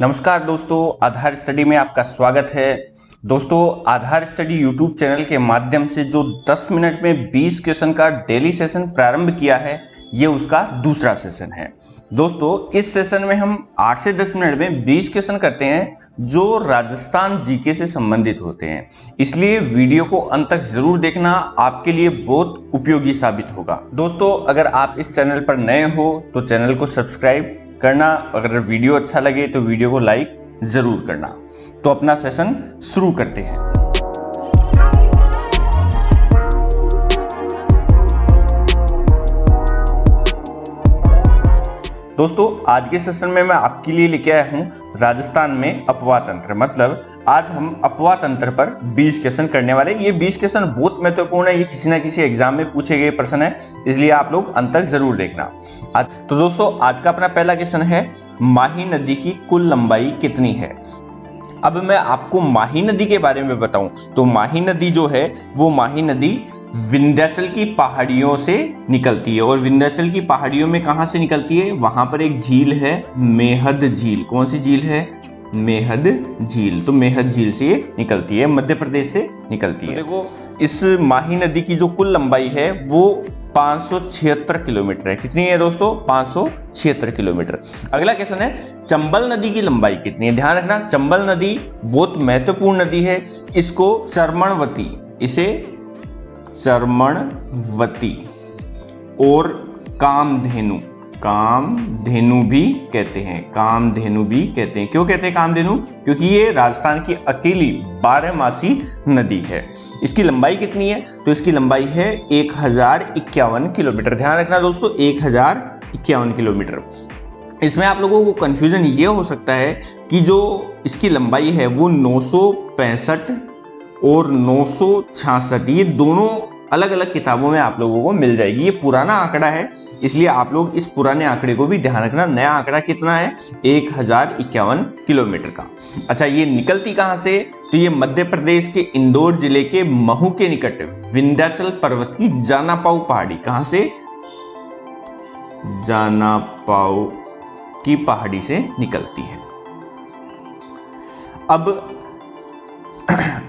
नमस्कार दोस्तों, आधार स्टडी में आपका स्वागत है। दोस्तों, आधार स्टडी यूट्यूब चैनल के माध्यम से जो 10 मिनट में 20 क्वेश्चन का डेली सेशन प्रारंभ किया है, ये उसका दूसरा सेशन है। दोस्तों, इस सेशन में हम 8 से 10 मिनट में 20 क्वेश्चन करते हैं जो राजस्थान जीके से संबंधित होते हैं। इसलिए वीडियो को अंत तक जरूर देखना, आपके लिए बहुत उपयोगी साबित होगा। दोस्तों, अगर आप इस चैनल पर नए हो तो चैनल को सब्सक्राइब करना, अगर वीडियो अच्छा लगे तो वीडियो को लाइक जरूर करना। तो अपना सेशन शुरू करते हैं। दोस्तों, आज के सेशन में मैं आपके लिए लेके आया हूं राजस्थान में अपवाह तंत्र। मतलब आज हम अपवाह तंत्र पर 20 क्वेश्चन करने वाले। ये 20 क्वेश्चन बहुत महत्वपूर्ण है, ये किसी ना किसी एग्जाम में पूछे गए प्रश्न है, इसलिए आप लोग अंत तक जरूर देखना। तो दोस्तों, आज का अपना पहला क्वेश्चन है, माही नदी की कुल लंबाई कितनी है? अब मैं आपको माही नदी के बारे में बताऊं तो माही नदी जो है वो माही नदी विंध्याचल की पहाड़ियों से निकलती है। और विंध्याचल की पहाड़ियों में कहां से निकलती है? वहां पर एक झील है, मेहद झील। कौन सी झील है? मेहद झील। तो मेहद झील से ये निकलती है, मध्य प्रदेश से निकलती है। तो देखो, इस माही नदी की जो कुल लंबाई है वो 576 किलोमीटर है। कितनी है दोस्तों? 576 किलोमीटर। अगला क्वेश्चन है, चंबल नदी की लंबाई कितनी है? ध्यान रखना, चंबल नदी बहुत महत्वपूर्ण नदी है। इसको चर्मणवती, इसे चर्मणवती और कामधेनु भी कहते हैं। कामधेनु भी कहते हैं। क्यों कहते हैं कामधेनु? क्योंकि ये राजस्थान की अकेली 12मासी नदी है। इसकी लंबाई कितनी है? तो इसकी लंबाई है 1051 किलोमीटर। ध्यान रखना दोस्तों, 1051 किलोमीटर। इसमें आप लोगों को कंफ्यूजन ये हो सकता है कि जो इसकी लंबाई है वो 965 और 966, ये दोनों अलग अलग किताबों में आप लोगों को मिल जाएगी। ये पुराना आंकड़ा है, इसलिए आप लोग इस पुराने आंकड़े को भी ध्यान रखना। नया आंकड़ा कितना है? 1051 किलोमीटर का। अच्छा, ये निकलती कहां से? तो ये मध्य प्रदेश के इंदौर जिले के महू के निकट विंध्याचल पर्वत की जानापाऊ पहाड़ी। कहां से? जानापाऊ की पहाड़ी से निकलती है। अब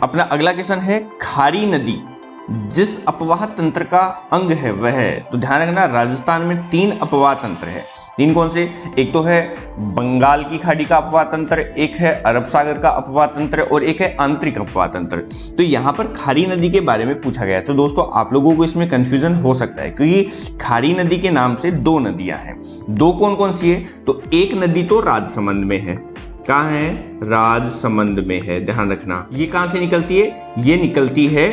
अपना अगला क्वेश्चन है, खारी नदी जिस अपवाह तंत्र का अंग है वह है। तो ध्यान रखना, राजस्थान में 3 अपवाह तंत्र है। 3 कौन से? एक तो है बंगाल की खाड़ी का अपवाह तंत्र, एक है अरब सागर का अपवाह तंत्र और एक है आंतरिक अपवाह तंत्र। तो यहाँ पर खारी नदी के बारे में पूछा गया है। तो दोस्तों, आप लोगों को इसमें कंफ्यूजन हो सकता है क्योंकि खारी नदी के नाम से 2 नदियां हैं। 2 कौन कौन सी है? तो एक नदी तो राजसमंद में है। कहाँ है? राजसमंद में है। ध्यान रखना, ये कहां से निकलती है? ये निकलती है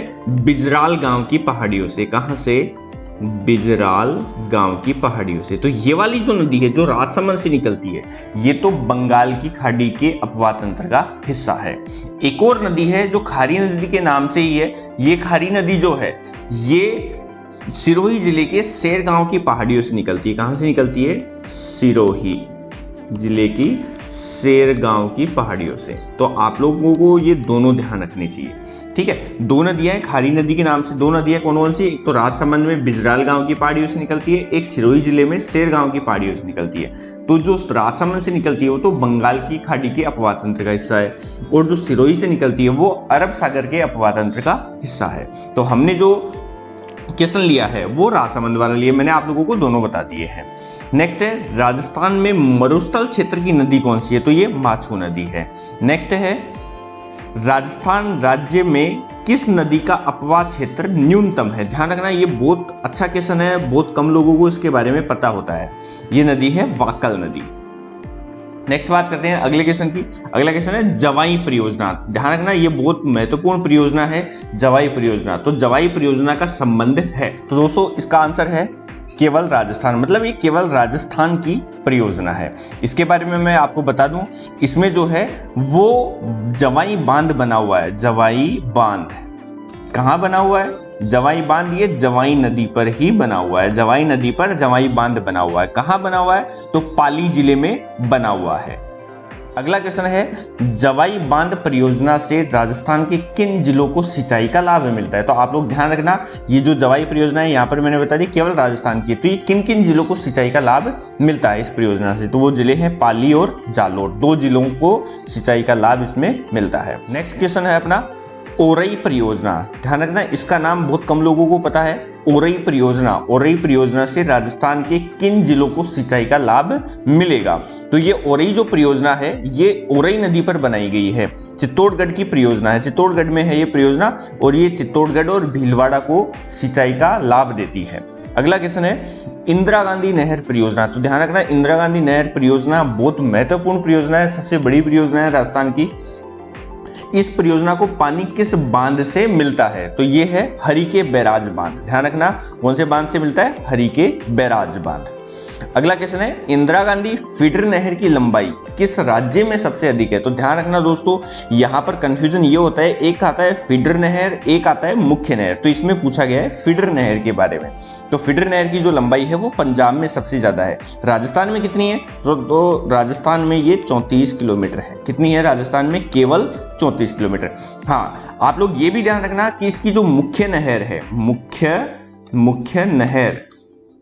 बिजराल गांव की पहाड़ियों से। कहां से? बिजराल गांव की पहाड़ियों से। तो ये वाली जो नदी है जो राजसमंद से निकलती है, ये तो बंगाल की खाड़ी के अपवाह तंत्र का हिस्सा है। एक और नदी है जो खारी नदी के नाम से ही है। ये खारी नदी जो है ये सिरोही जिले के सेर गांव की पहाड़ियों से निकलती है। कहां से निकलती है? सिरोही जिले की सेर गांव की पहाड़ियों से। तो आप लोगों को ये दोनों ध्यान रखनी चाहिए, ठीक है। 2 नदियां हैं, खारी नदी के नाम से 2 नदियां कौन कौन सी? एक तो राजसमंद में बिजराल गांव की पहाड़ियों से निकलती है, एक सिरोही जिले में सेर गांव की पहाड़ियों से निकलती है। तो जो राजसमंद से निकलती है वो तो बंगाल की खाड़ी के अपवाह तंत्र का हिस्सा है, और जो सिरोही से निकलती है वो अरब सागर के अपवाह तंत्र का हिस्सा है। तो हमने जो क्वेश्चन लिया है वो राजसमंद वाला लिया, मैंने आप लोगों को दोनों बता दिए हैं। नेक्स्ट है, राजस्थान में मरुस्थल क्षेत्र की नदी कौन सी है? तो ये माछू नदी है। नेक्स्ट है, राजस्थान राज्य में किस नदी का अपवाह क्षेत्र न्यूनतम है? ध्यान रखना, ये बहुत अच्छा क्वेश्चन है, बहुत कम लोगों को इसके बारे में पता होता है। ये नदी है वाकल नदी। नेक्स्ट बात करते हैं अगले क्वेश्चन की। अगला क्वेश्चन है जवाई परियोजना। ध्यान रखना, ये बहुत महत्वपूर्ण परियोजना है, जवाई परियोजना। तो जवाई परियोजना का संबंध है, तो दोस्तों इसका आंसर है केवल राजस्थान। मतलब ये केवल राजस्थान की परियोजना है। इसके बारे में मैं आपको बता दूं, इसमें जो है वो जवाई बांध बना हुआ है। जवाई बांध कहाँ बना हुआ है? जवाई बांध ये जवाई नदी पर ही बना हुआ है। जवाई नदी पर जवाई बांध बना हुआ है। कहाँ बना हुआ है? तो पाली जिले में बना हुआ है। अगला क्वेश्चन है, जवाई बांध परियोजना से राजस्थान के किन जिलों को सिंचाई का लाभ मिलता है। तो आप लोग ध्यान रखना, ये जो जवाई परियोजना है यहाँ पर मैंने बता दी केवल राजस्थान की, तो ये किन किन जिलों को सिंचाई का लाभ मिलता है इस परियोजना से। तो वो जिले हैं पाली और जालोर, 2 जिलों को सिंचाई का लाभ इसमें मिलता है। नेक्स्ट क्वेश्चन है अपना ओरई परियोजना। ध्यान रखना, इसका नाम बहुत कम लोगों को पता है। ओरई परियोजना से राजस्थान के किन जिलों को सिंचाई का लाभ मिलेगा। तो ये ओरई जो परियोजना है ये ओरई नदी पर बनाई गई है, चित्तौड़गढ़ की परियोजना है, चित्तौड़गढ़ में है ये परियोजना और ये चित्तौड़गढ़ और भीलवाड़ा को सिंचाई का लाभ देती है। अगला क्वेश्चन है इंदिरा गांधी नहर परियोजना। तो ध्यान रखना, इंदिरा गांधी नहर परियोजना बहुत महत्वपूर्ण परियोजना है, सबसे बड़ी परियोजना है राजस्थान की। इस परियोजना को पानी किस बांध से मिलता है। तो ये है हरिके बैराज बांध। ध्यान रखना, कौन से बांध से मिलता है, हरिके बैराज बांध। अगला क्वेश्चन है इंदिरा गांधी फीडर नहर की लंबाई किस राज्य में सबसे अधिक है। तो ध्यान रखना दोस्तों, यहाँ पर कंफ्यूजन ये होता है, एक आता है फीडर नहर, एक आता है मुख्य नहर। तो इसमें पूछा गया है फीडर नहर के बारे में। तो फीडर नहर की जो लंबाई है वो पंजाब में सबसे ज्यादा है। राजस्थान में कितनी है, तो राजस्थान में ये 34 किलोमीटर है। कितनी है राजस्थान में, केवल 34 किलोमीटर। हाँ, आप लोग ये भी ध्यान रखना कि इसकी जो मुख्य नहर है, मुख्य नहर,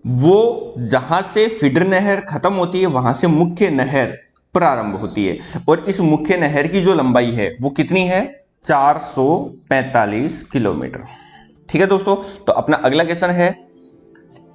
वो जहां से फीडर नहर खत्म होती है वहां से मुख्य नहर प्रारंभ होती है। और इस मुख्य नहर की जो लंबाई है वो कितनी है, 445 किलोमीटर। ठीक है दोस्तों, तो अपना अगला क्वेश्चन है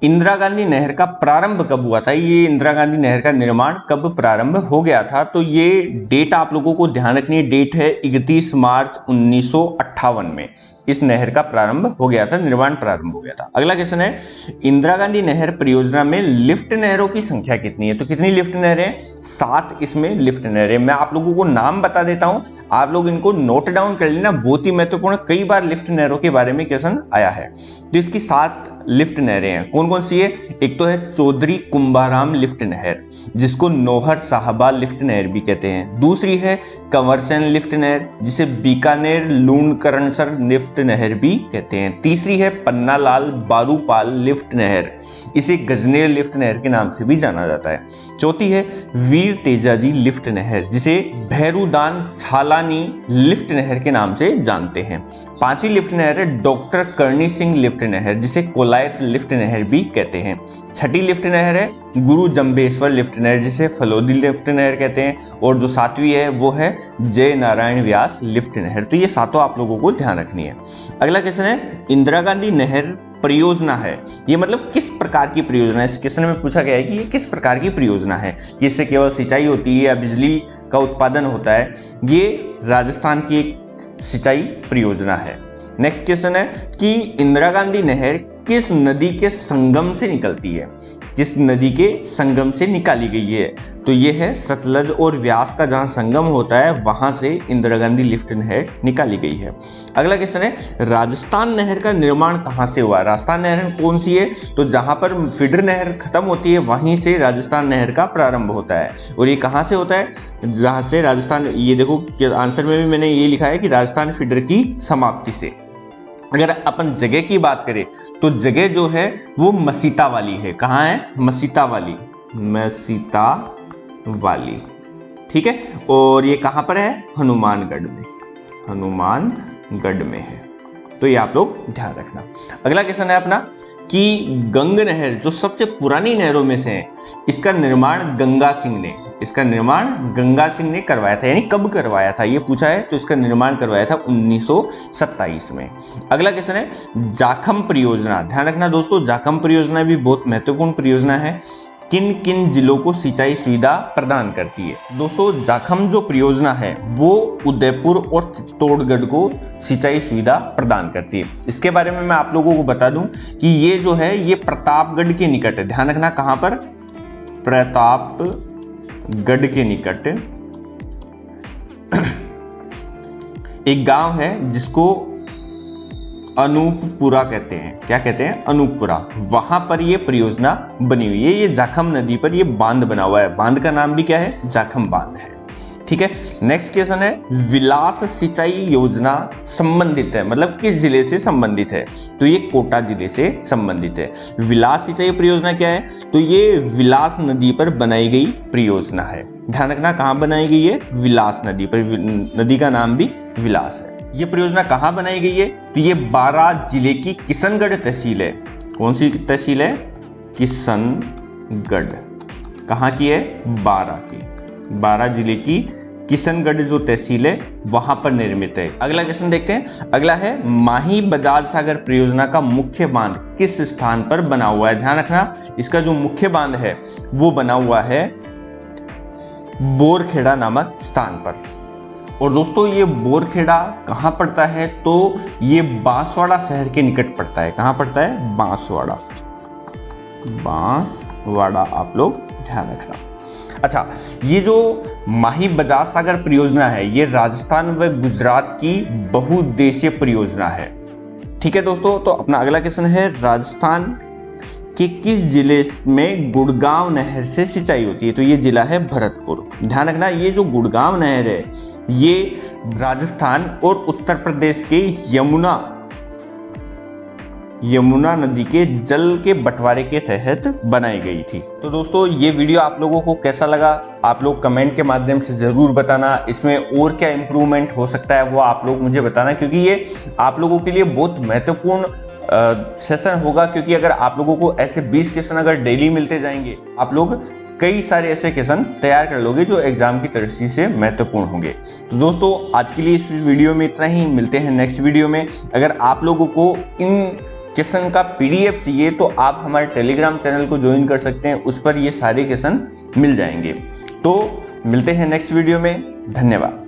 इंदिरा गांधी नहर का प्रारंभ कब हुआ था। ये इंदिरा गांधी नहर का निर्माण कब प्रारंभ हो गया था। तो ये डेट आप लोगों को ध्यान रखनी है, डेट है 31 मार्च 1958 में इस नहर का प्रारंभ हो गया था, निर्माण प्रारंभ हो गया था। अगला क्वेश्चन है इंदिरा गांधी नहर परियोजना में लिफ्ट नहरों की संख्या कितनी है। तो कितनी लिफ्ट नहरें, 7 इसमें लिफ्ट नहरें। मैं आप लोगों को नाम बता देता हूं, आप लोग इनको नोट डाउन कर लेना, बहुत ही महत्वपूर्ण, कई बार लिफ्ट नहरों के बारे में क्वेश्चन आया है। तो इसकी 7 लिफ्ट नहरें हैं। कौन कौन सी है, एक तो है चौधरी कुंभाराम लिफ्ट नहर, जिसको नौहर साहबा लिफ्ट नहर भी कहते हैं। दूसरी है कंवरसेन लिफ्ट नहर, जिसे बीकानेर लूणकरणसर लिफ्ट नहर भी कहते हैं। तीसरी है पन्नालाल बारूपाल लिफ्ट नहर, इसे गजनेर लिफ्ट नहर के नाम से भी जाना जाता है। चौथी है वीर तेजाजी लिफ्ट नहर, जिसे भैरूदान छालानी लिफ्ट नहर के नाम से जानते हैं। पांचवी लिफ्ट नहर है डॉक्टर करणी सिंह लिफ्ट नहर, जिसे कोलायत लिफ्ट नहर भी कहते हैं। छठी लिफ्ट नहर है गुरु जंबेश्वर लिफ्ट नहर, जिसे फलोदी लिफ्ट नहर कहते हैं। और जो 7वीं है वो है जय नारायण व्यास लिफ्ट नहर। तो ये 7 आप लोगों को ध्यान रखनी है। अगला क्वेश्चन है इंदिरा गांधी नहर परियोजना है, ये मतलब किस प्रकार की परियोजना है। इस क्वेश्चन में पूछा गया है कि ये किस प्रकार की परियोजना है, कि इससे केवल सिंचाई होती है या बिजली का उत्पादन होता है। ये राजस्थान की एक सिंचाई परियोजना है। नेक्स्ट क्वेश्चन है कि इंदिरा गांधी नहर किस नदी के संगम से निकलती है, किस नदी के संगम से निकाली गई है। तो ये है सतलज और व्यास का जहां संगम होता है वहां से इंदिरा गांधी लिफ्ट नहर निकाली गई है। अगला क्वेश्चन है राजस्थान नहर का निर्माण कहां से हुआ। राजस्थान नहर कौन सी है, तो जहां पर फीडर नहर खत्म होती है वहीं से राजस्थान नहर का प्रारंभ होता है। और ये कहां से होता है, जहां से राजस्थान, ये देखो आंसर में भी मैंने ये लिखा है कि राजस्थान फीडर की समाप्ति से। अगर अपन जगह की बात करें तो जगह जो है वो मसीता वाली है। कहाँ है, मसीता वाली, मसीता वाली, ठीक है। और ये कहाँ पर है, हनुमानगढ़ में, हनुमानगढ़ में है। तो ये आप लोग ध्यान रखना। अगला क्वेश्चन है अपना कि गंग नहर जो सबसे पुरानी नहरों में से है, इसका निर्माण गंगा सिंह ने करवाया था। यानी कब करवाया था ये पूछा है, तो इसका निर्माण करवाया था 1927 में। अगला क्वेश्चन है जाखम परियोजना। ध्यान रखना दोस्तों, जाखम परियोजना भी बहुत महत्वपूर्ण परियोजना है। किन किन जिलों को सिंचाई सुविधा प्रदान करती है। दोस्तों जाखम जो परियोजना है वो उदयपुर और चित्तौड़गढ़ को सिंचाई सुविधा प्रदान करती है। इसके बारे में मैं आप लोगों को बता दूं कि ये जो है ये प्रतापगढ़ के निकट है। ध्यान रखना, कहां पर, प्रतापगढ़ के निकट एक गांव है जिसको अनूपपुरा कहते हैं। क्या कहते हैं, अनूपपुरा। वहां पर ये परियोजना बनी हुई है। ये जाखम नदी पर ये बांध बना हुआ है। बांध का नाम भी क्या है, जाखम बांध है। ठीक है। नेक्स्ट क्वेश्चन है विलास सिंचाई योजना संबंधित है, मतलब किस जिले से संबंधित है? तो ये कोटा जिले से संबंधित है। विलास सिंचाई परियोजना क्या है? तो ये विलास नदी पर बनाई गई परियोजना है। ध्यान रखना कहाँ बनाई गई है? विलास नदी पर, नदी का नाम भी विलास है। ये परियोजना कहाँ बनाई गई है? तो ये बारां जिले की किशनगढ़ तहसील है। कौन सी तहसील है? किशनगढ़। कहाँ की है? बारां की। बारां जिले की किशनगढ़ जो तहसील है वहां पर निर्मित है। अगला क्वेश्चन देखते हैं। अगला है माही बजाज सागर परियोजना का मुख्य बांध किस स्थान पर बना हुआ है? ध्यान रखना इसका जो मुख्य बांध है वो बना हुआ है बोरखेड़ा नामक स्थान पर। और दोस्तों ये बोरखेड़ा कहाँ पड़ता है? तो ये बांसवाड़ा शहर के निकट पड़ता है। कहाँ पड़ता है? बांसवाड़ा। बांसवाड़ा आप लोग ध्यान रखना। अच्छा, ये जो माही बजाज सागर परियोजना है ये राजस्थान व गुजरात की बहुउद्देशीय परियोजना है। ठीक है दोस्तों, तो अपना अगला क्वेश्चन है राजस्थान के किस जिले में गुड़गांव नहर से सिंचाई होती है? तो ये जिला है भरतपुर। ध्यान रखना ये जो गुड़गांव नहर है ये राजस्थान और उत्तर प्रदेश के यमुना नदी के जल के बंटवारे के तहत बनाई गई थी। तो दोस्तों ये वीडियो आप लोगों को कैसा लगा आप लोग कमेंट के माध्यम से ज़रूर बताना। इसमें और क्या इम्प्रूवमेंट हो सकता है वो आप लोग मुझे बताना, क्योंकि ये आप लोगों के लिए बहुत महत्वपूर्ण सेशन होगा। क्योंकि अगर आप लोगों को ऐसे 20 क्वेश्चन अगर डेली मिलते जाएंगे आप लोग कई सारे ऐसे क्वेश्चन तैयार कर लोगे जो एग्जाम की दृष्टि से महत्वपूर्ण होंगे। तो दोस्तों आज के लिए इस वीडियो में इतना ही। मिलते हैं नेक्स्ट वीडियो में। अगर आप लोगों को इन क्वेश्चन का PDF चाहिए तो आप हमारे टेलीग्राम चैनल को ज्वाइन कर सकते हैं, उस पर ये सारे क्वेश्चन मिल जाएंगे। तो मिलते हैं नेक्स्ट वीडियो में। धन्यवाद।